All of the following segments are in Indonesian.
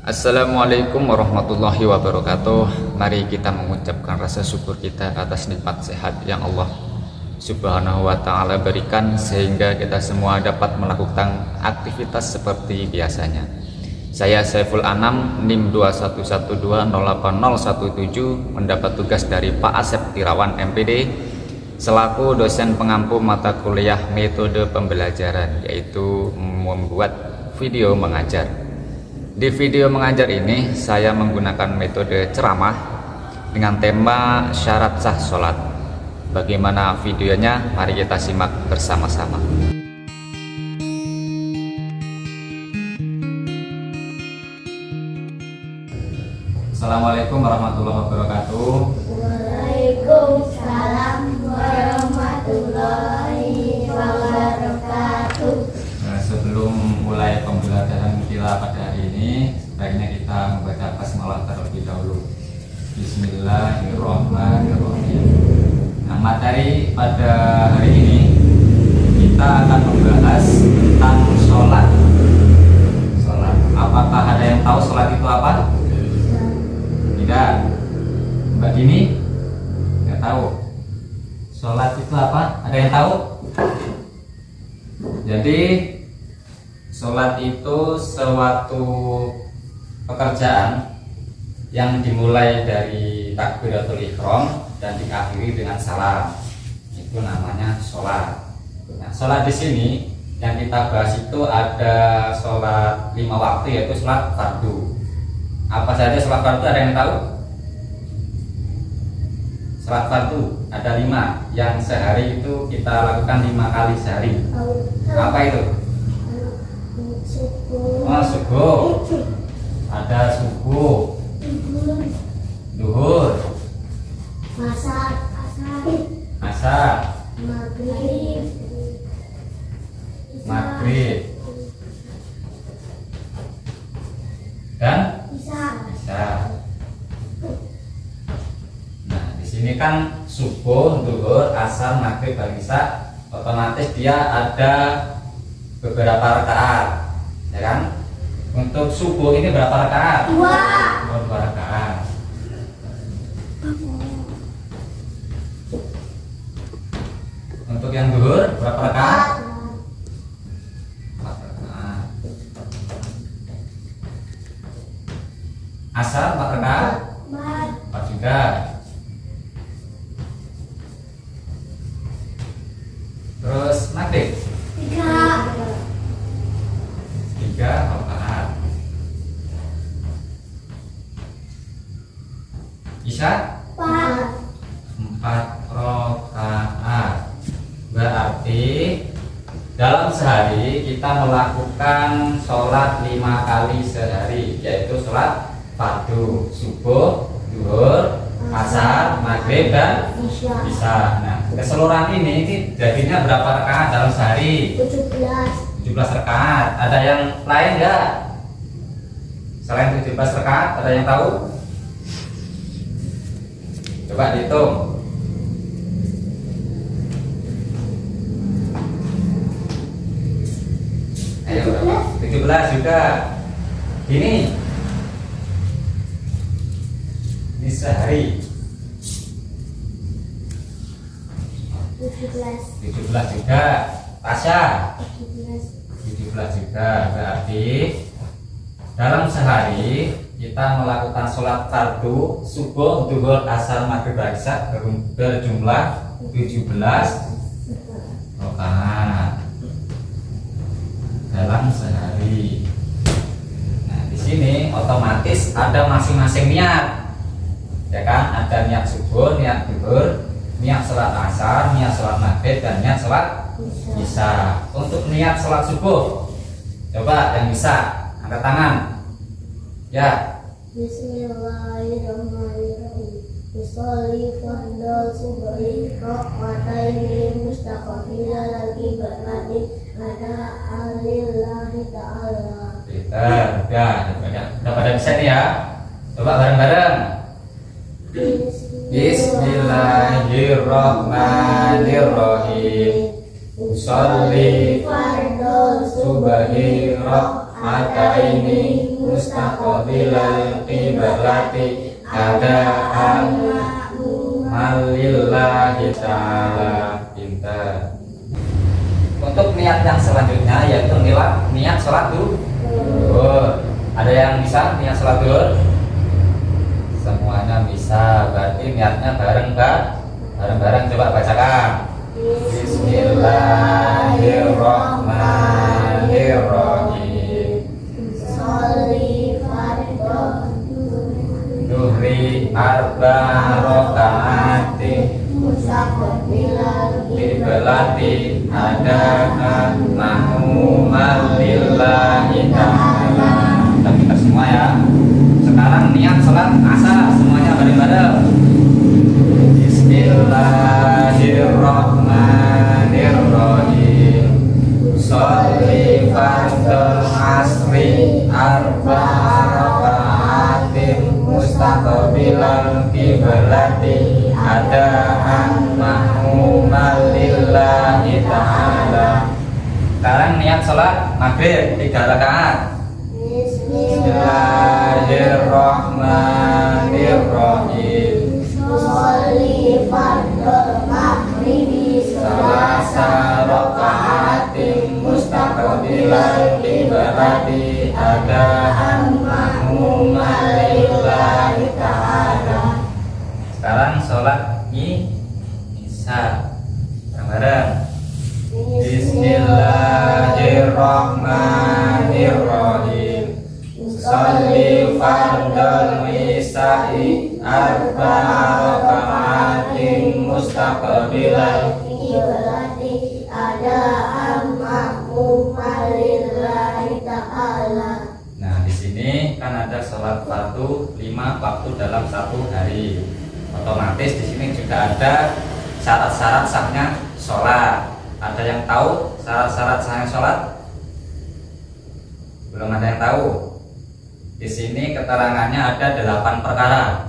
Assalamualaikum warahmatullahi wabarakatuh. Mari kita mengucapkan rasa syukur kita atas nikmat sehat yang Allah Subhanahu wa ta'ala berikan, sehingga kita semua dapat melakukan aktivitas seperti biasanya. Saya Saiful Anam, NIM 21120817, mendapat tugas dari Pak Asep Tirawan MPD selaku dosen pengampu mata kuliah metode pembelajaran, yaitu membuat video mengajar. Di video mengajar ini saya menggunakan metode ceramah dengan tema syarat sah sholat. Bagaimana videonya? Mari kita simak bersama-sama. Assalamualaikum warahmatullahi wabarakatuh. Waalaikumsalam warahmatullahi wabarakatuh. Sebelum mulai pembelajaran kita pada hari ini, sebaiknya kita membaca basmalah terlebih dahulu. Bismillahirrahmanirrahim. Nah, materi pada hari ini kita akan membahas tentang sholat. Sholat. Apakah ada yang tahu sholat itu apa? Tidak. Mbak Dini? Nggak tahu. Sholat itu apa? Ada yang tahu? Jadi sholat itu suatu pekerjaan yang dimulai dari takbiratul ihram dan diakhiri dengan salam. Itu namanya sholat. Nah, sholat di sini yang kita bahas itu ada sholat 5 waktu, yaitu sholat fardu. Apa saja sholat fardu? Ada yang tahu? Sholat fardu ada 5 yang sehari itu kita lakukan 5 kali sehari. Apa itu? Oh, subuh. Ada subuh, duhur, asar, maghrib, dan isya. Nah, di sini kan subuh, duhur, asar, maghrib, dan isya, otomatis dia ada beberapa rakaat, ya kan? Untuk subuh ini berapa rakaat? 2 rakaat. Untuk yang duhur berapa rakaat? 4 rakaat. Asar 4 rakaat? 4 juga. Terus maghrib? 3 rakaat. Isya 4 rakaat. Berarti dalam sehari kita melakukan sholat 5 kali sehari, yaitu sholat fardu, subuh, duhur, asar, maghrib, dan isya. Nah, keseluruhan ini jadinya berapa rakaat dalam sehari? 17 rakaat. Ada yang lain enggak? Selain 17 rakaat, ada yang tahu? Coba dihitung. Ayo, 17 juga. Ini sehari 17 juga. Tasya 17 juga. Berarti dalam sehari kita melakukan sholat fardu, subuh, duhur, asar, maghrib, isya berjumlah 17 rakaat dalam sehari. Nah, di sini otomatis ada masing-masing niat, ya kan? Ada niat subuh, niat duhur, niat sholat asar, niat sholat maghrib, dan niat sholat isya. Untuk niat sholat subuh, coba yang bisa angkat tangan. Ya. Bismillahirrahmanirrahim. Usolli fardhu subhi raqataini mustaqbila lagi berarti ada alillahi ta'ala. Pintar, udah pada bisa nih ya. Coba bareng-bareng. Bismillahirrahmanirrahim. Usolli fardhu subhi raqataini mustaqbilal qiblati adaan malillahi ta'ala. Pintar. Untuk niat yang selanjutnya yaitu niat sholat duhur. Ada yang bisa niat sholat duhur? Semuanya bisa. Berarti niatnya bareng-bareng. Coba bacakan. Bismillahirrahmanirrahim. Sholli fardhu Duhri arba rokaatin mustaqbilal Qibelati adaan ma'muman lillahi ta'ala. Kita semua ya. Sekarang niat sholat asar semuanya bareng-bareng. Bismillahirrahmanirrahim. Sholli fardhu asri arba rakaatin mustaqbilal qiblati adaan ma'muman lillahi ta'ala. Sekarang niat sholat maghrib 3 rakaat. Bismillahirrahmanirrahim. Sholli fardhu maghribi Salasa rakaatin mustaqbilal qiblati adaan ma'muman lillahi ta'ala. Sekarang sholat isya bareng-bareng. Bismillahirrahmanirrahim. Sholli fardhu isya'i arba rakaatin mustaqbilal qiblati adaan ma'muman lillahi ta'ala. Nah, di sini kan ada sholat fardu 5 waktu dalam 1 hari. Otomatis di sini juga ada syarat-syarat sahnya sholat. Ada yang tahu syarat-syarat sahnya sholat? Belum ada yang tahu. Di sini keterangannya ada 8 perkara.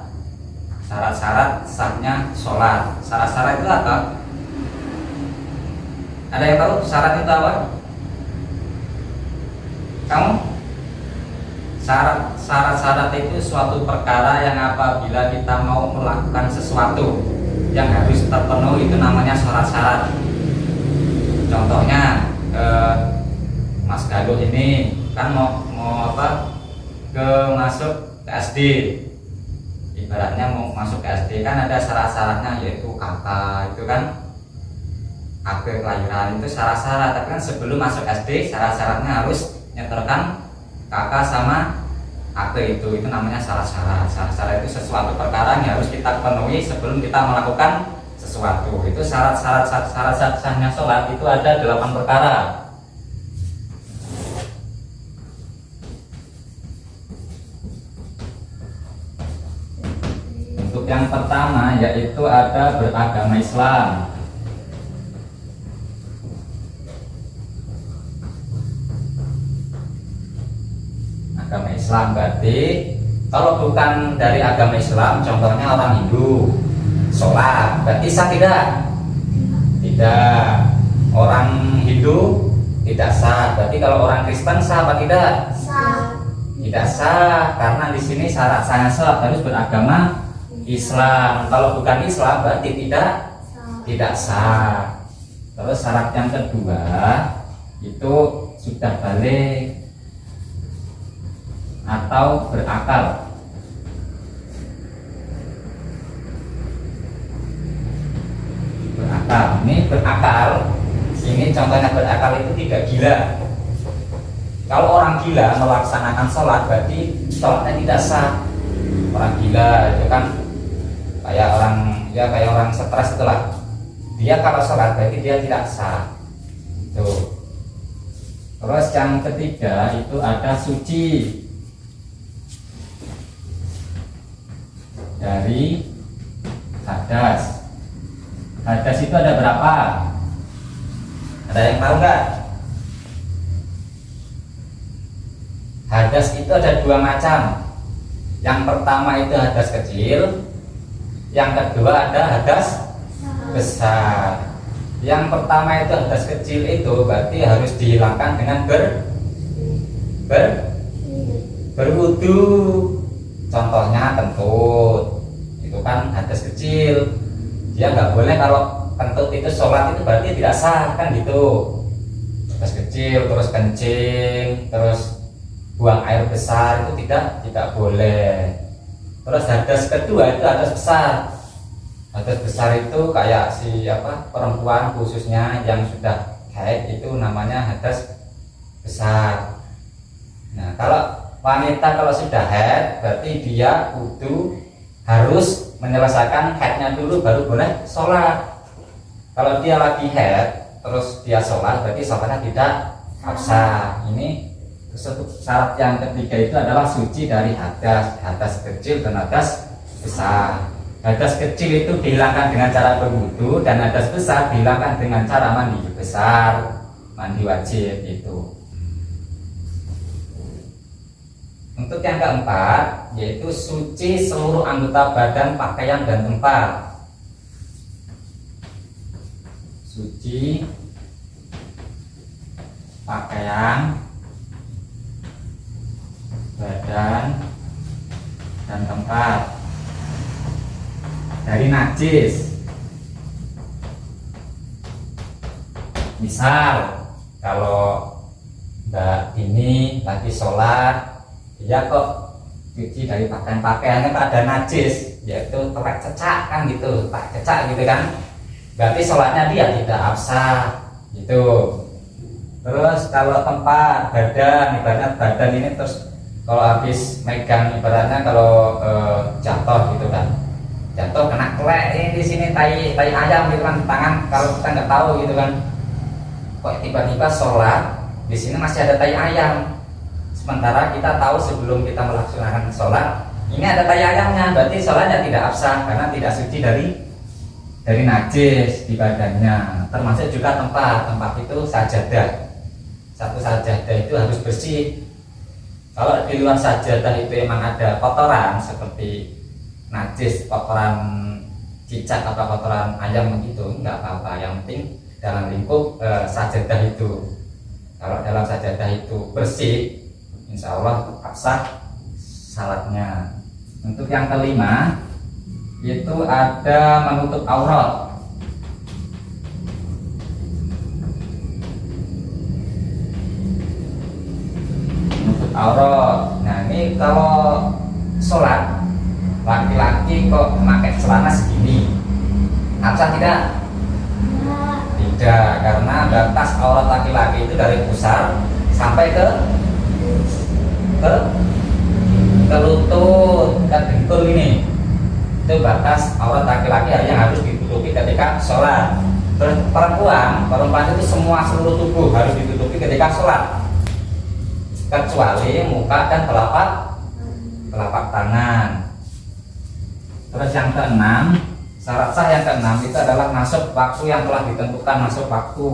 Syarat-syarat sahnya sholat. Syarat-syarat itu apa? Ada yang tahu syarat itu apa? Kamu? Syarat-syarat itu suatu perkara yang apabila kita mau melakukan sesuatu yang harus terpenuhi itu namanya syarat-syarat. Contohnya Mas Galuh ini kan mau masuk ke SD. Ibaratnya mau masuk ke SD kan ada syarat-syaratnya, yaitu kakak itu kan akte kelahiran itu syarat-syarat. Tapi kan sebelum masuk SD syarat-syaratnya harus nyetorkan kakak sama akte itu namanya syarat-syarat. Syarat-syarat itu sesuatu perkara yang harus kita penuhi sebelum kita melakukan sesuatu. Itu syarat-syarat sahnya sholat itu ada 8 perkara. Untuk yang pertama yaitu ada beragama Islam. Agama Islam berarti kalau bukan dari agama Islam, contohnya orang Hindu sholat, berarti sah tidak? Tidak. Orang Hindu tidak sah. Berarti kalau orang Kristen sah apa tidak? Sah. Tidak sah, karena di sini syarat sahnya sholat harus beragama Islam. Kalau bukan Islam berarti tidak sah. Terus syarat yang kedua itu sudah balik atau berakal. Berakal, ini berakal. Ini contohnya berakal itu tidak gila. Kalau orang gila melaksanakan sholat berarti sholatnya tidak sah. Orang gila itu kan kayak orang stres itulah. Dia kalau sholat berarti dia tidak sah. Tuh. Terus yang ketiga itu ada suci dari hadas. Hadas itu ada berapa? Ada yang tahu nggak? Hadas itu ada 2 macam. Yang pertama itu hadas kecil, yang kedua ada hadas besar. Yang pertama itu hadas kecil itu berarti harus dihilangkan dengan berwudu. Contohnya kentut, itu kan hadas kecil. Dia nggak boleh kalau kentut itu sholat itu berarti tidak sah kan gitu. Hadas kecil, terus kencing, terus buang air besar itu tidak boleh. Terus hadas kedua itu hadas besar. Hadas besar itu kayak perempuan khususnya yang sudah haid itu namanya hadas besar. Nah, kalau wanita kalau sudah haid berarti dia kudu harus menyelesaikan haidnya dulu baru boleh sholat. Kalau dia lagi haid terus dia sholat berarti sholatnya tidak absah. Ini syarat yang ketiga itu adalah suci dari hadas kecil dan hadas besar. Hadas kecil itu dihilangkan dengan cara berwudu dan hadas besar dihilangkan dengan cara mandi besar, mandi wajib itu. Untuk yang keempat yaitu suci seluruh anggota badan, pakaian dan tempat. Suci pakaian, badan dan tempat dari najis. Misal kalau Mbak ini lagi sholat, dia kok cuci dari pakaiannya kok ada najis, yaitu telak cecak kan gitu, tak cecak gitu kan, berarti sholatnya dia tidak absah gitu. Terus kalau tempat badan, ibaratnya badan ini terus kalau habis megang ibaratnya kalau jatuh gitu kan, jatuh kena kelek ini di sini tai ayam gitu kan, tangan kalau kita nggak tahu gitu kan, kok tiba-tiba sholat di sini masih ada tai ayam. Sementara kita tahu sebelum kita melaksanakan sholat ini ada tai ayamnya, berarti sholatnya tidak absah karena tidak suci dari najis di badannya. Termasuk juga tempat itu sajadah, satu sajadah itu harus bersih. Kalau di luar sajadah itu emang ada kotoran seperti najis, kotoran cicak atau kotoran ayam begitu, nggak apa-apa. Yang penting dalam lingkup sajadah itu. Kalau dalam sajadah itu bersih, insya Allah absah salatnya. Untuk yang kelima itu ada menutup aurat. Menutup aurat. Nah ini kalau sholat laki-laki kok memakai celana segini, absah tidak? Tidak, karena batas aurat laki-laki itu dari pusar sampai ke lutut, ke dengkul ini. Itu batas aurat laki-laki yang harus ditutupi ketika sholat. Terus perempuan itu semua seluruh tubuh harus ditutupi ketika sholat, kecuali muka dan telapak tangan. Terus yang keenam, syarat sah yang keenam itu adalah masuk waktu yang telah ditentukan, masuk waktu.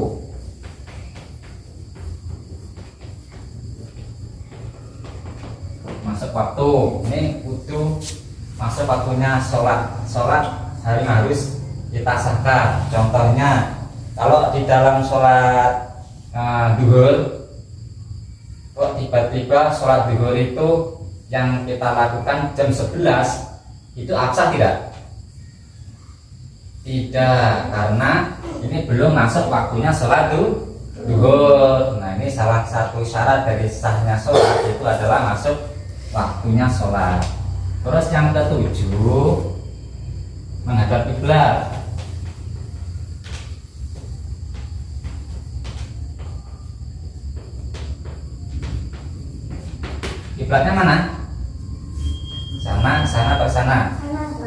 Masuk waktu, ini kudu masuk waktunya sholat harus kita sahkan. Contohnya kalau di dalam sholat duhur kok tiba-tiba sholat duhur itu yang kita lakukan jam 11 itu absah tidak? Tidak, karena ini belum masuk waktunya sholat duhur. Nah ini salah satu syarat dari sahnya sholat itu adalah masuk waktunya sholat. Terus yang ketujuh, menghadap kiblat. Kiblatnya mana? Sana atau sana?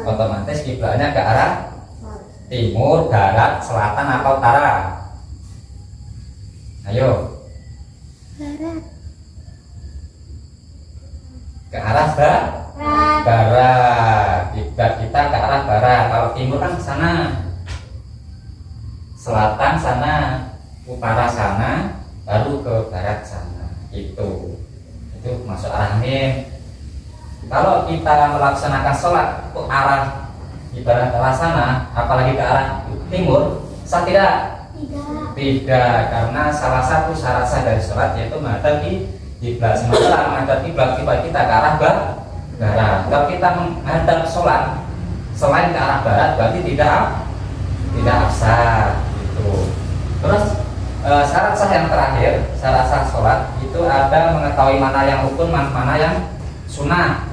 Otomatis kiblatnya ke arah timur, barat, selatan atau utara? Ayo. Ke arah barat. Kiblat kita ke arah barat. Kalau timur kan sana, selatan sana, utara sana, baru ke barat sana. Itu masuk arah angin. Kalau kita melaksanakan sholat ke arah ibarat ke arah sana, apalagi ke arah timur, sah tidak? Tidak. Tidak, karena salah satu syarat sah dari sholat yaitu menghadap kiblat. Sementara menghadap kiblat kita ke arah barat. Kalau kita menghadap sholat selain ke arah barat berarti tidak absah gitu. Terus syarat sah yang terakhir, syarat sah sholat itu ada mengetahui mana yang rukun, mana yang sunnah.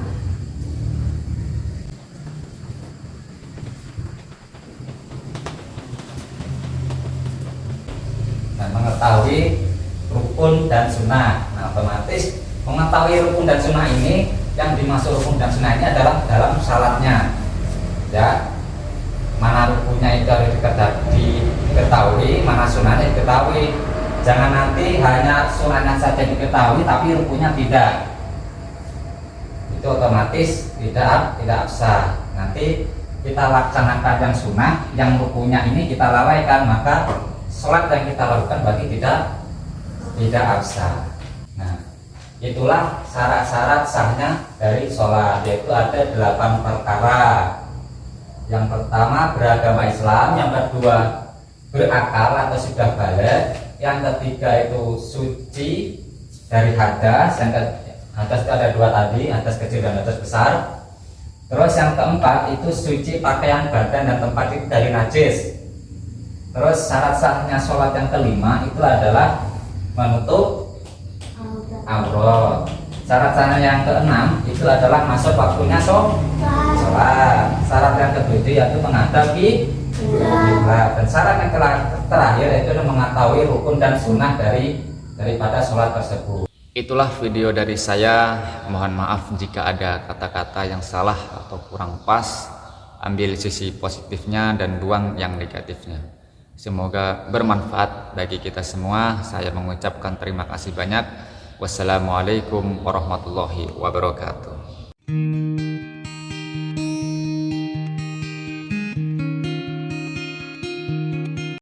Dan mengetahui rukun dan sunnah. Nah, otomatis mengetahui rukun dan sunnah ini, yang dimaksud rukun dan sunnah ini adalah dalam salatnya, ya. Mana rukunnya itu harus diketahui, mana sunnahnya diketahui. Jangan nanti hanya sunnahnya saja diketahui tapi rukunnya tidak. Itu otomatis tidak absah. Nanti kita laksanakan yang sunnah, yang rukunnya ini kita lalaikan, maka sholat yang kita lakukan berarti tidak absah. Nah, itulah syarat-syarat sahnya dari sholat, yaitu ada 8 perkara. Yang pertama beragama Islam, yang kedua berakal atau sudah balik, yang ketiga itu suci dari hadas, yang hadas itu ada 2 tadi, hadas kecil dan hadas besar. Terus yang keempat itu suci pakaian badan dan tempat itu dari najis. Terus syarat sahnya sholat yang kelima itu adalah menutup aurat. Syarat sahnya yang keenam itu adalah masuk waktunya sholat. Syarat yang ketujuh yaitu menghadap kiblat. Dan syarat yang terakhir itu mengetahui rukun dan sunnah daripada sholat tersebut. Itulah video dari saya. Mohon maaf jika ada kata-kata yang salah atau kurang pas. Ambil sisi positifnya dan buang yang negatifnya. Semoga bermanfaat bagi kita semua. Saya mengucapkan terima kasih banyak. Wassalamualaikum warahmatullahi wabarakatuh.